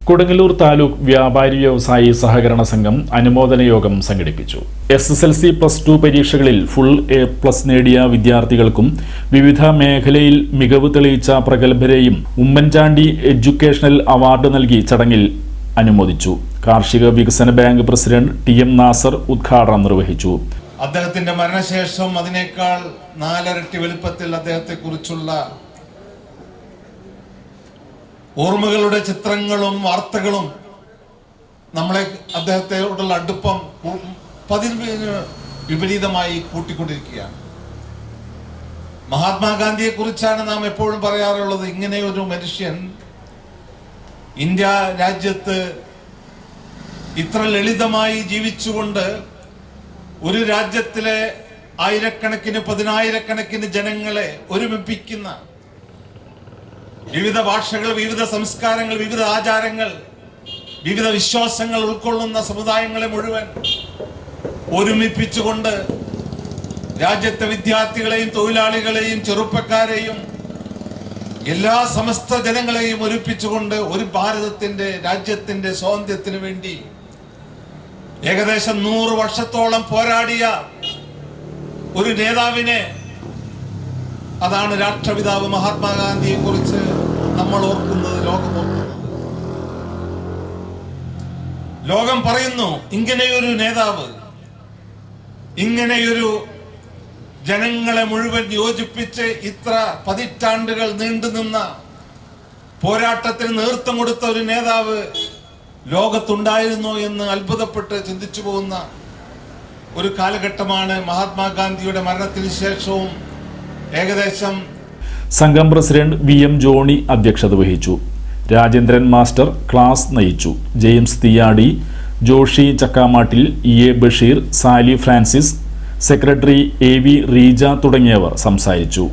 കൊടുങ്ങല്ലൂർ താലൂക്ക് വ്യാപാരി വ്യവസായി സഹകരണ സംഘം അനുമോദന യോഗം സംഘടിപ്പിച്ചു. SSLC +2 പരീക്ഷകളിൽ ഫുൾ A+ നേടിയ വിദ്യാർത്ഥികൾക്കും വിവിധ മേഖലയിൽ മികവ് തെളിയിച്ച പ്രഗത്ഭരെയും ഉമ്മൻചാണ്ടി എഡ്യൂക്കേഷണൽ അവാർഡ് നൽകി ചടങ്ങിൽ അനുമോദിച്ചു. കാർഷിക വികസന ബാങ്ക് പ്രസിഡന്റ് TM നാസർ ഉദ്ഘാടനം നിർവഹിച്ചു. അദ്ദേഹത്തിന്റെ മരണശേഷം അതിനേക്കാൾ 4 ഇരട്ടി വലുപ്പത്തിൽ അദ്ദേഹത്തെക്കുറിച്ചുള്ള ഓർമ്മകളുടെ ചിത്രങ്ങളും വാർത്തകളും നമ്മളെ അദ്ദേഹത്തോടുള്ള അടുപ്പം പതിവിന് വിപരീതമായി കൂട്ടിക്കൊണ്ടിരിക്കുകയാണ്. മഹാത്മാഗാന്ധിയെ കുറിച്ചാണ് നാം എപ്പോഴും പറയാറുള്ളത്. ഇങ്ങനെ ഒരു മനുഷ്യൻ ഇന്ത്യ രാജ്യത്ത് ഇത്ര ലളിതമായി ജീവിച്ചുകൊണ്ട് ഒരു രാജ്യത്തിലെ ആയിരക്കണക്കിന് പതിനായിരക്കണക്കിന് ജനങ്ങളെ ഒരുമിപ്പിക്കുന്ന വിവിധ ഭാഷകൾ, വിവിധ സംസ്കാരങ്ങൾ, വിവിധ ആചാരങ്ങൾ, വിവിധ വിശ്വാസങ്ങൾ ഉൾക്കൊള്ളുന്ന സമുദായങ്ങളെ മുഴുവൻ ഒരുമിപ്പിച്ചുകൊണ്ട് രാജ്യത്തെ വിദ്യാർത്ഥികളെയും തൊഴിലാളികളെയും ചെറുപ്പക്കാരെയും എല്ലാ സമസ്ത ജനങ്ങളെയും ഒരുമിപ്പിച്ചുകൊണ്ട് ഒരു ഭാരതത്തിന്റെ രാജ്യത്തിന്റെ സ്വാതന്ത്ര്യത്തിന് വേണ്ടി ഏകദേശം 100 വർഷത്തോളം പോരാടിയ ഒരു നേതാവിനെ, അതാണ് രാഷ്ട്രപിതാവ് മഹാത്മാഗാന്ധിയെ കുറിച്ച് നമ്മൾ ഓർക്കുന്നത്, ലോകം ഓർക്കുന്നത്. ലോകം പറയുന്നു, ഇങ്ങനെയൊരു നേതാവ്, ഇങ്ങനെയൊരു ജനങ്ങളെ മുഴുവൻ യോജിപ്പിച്ച് ഇത്ര പതിറ്റാണ്ടുകൾ നീണ്ടുനിന്ന പോരാട്ടത്തിന് നേതൃത്വം കൊടുത്ത ഒരു നേതാവ് ലോകത്തുണ്ടായിരുന്നോ എന്ന് അത്ഭുതപ്പെട്ട് ചിന്തിച്ചു പോകുന്ന ഒരു കാലഘട്ടമാണ്. മഹാത്മാഗാന്ധിയുടെ മരണത്തിന് ശേഷവും ഏകദേശം സംഘം പ്രസിഡന്റ് VM ജോണി അധ്യക്ഷത വഹിച്ചു. രാജേന്ദ്രൻ മാസ്റ്റർ ക്ലാസ് നയിച്ചു. James Thiyadi, Joshy Chakkamattil, EA Basheer, Sali Francis, secretary AV Reeja തുടങ്ങിയവർ സംസാരിച്ചു.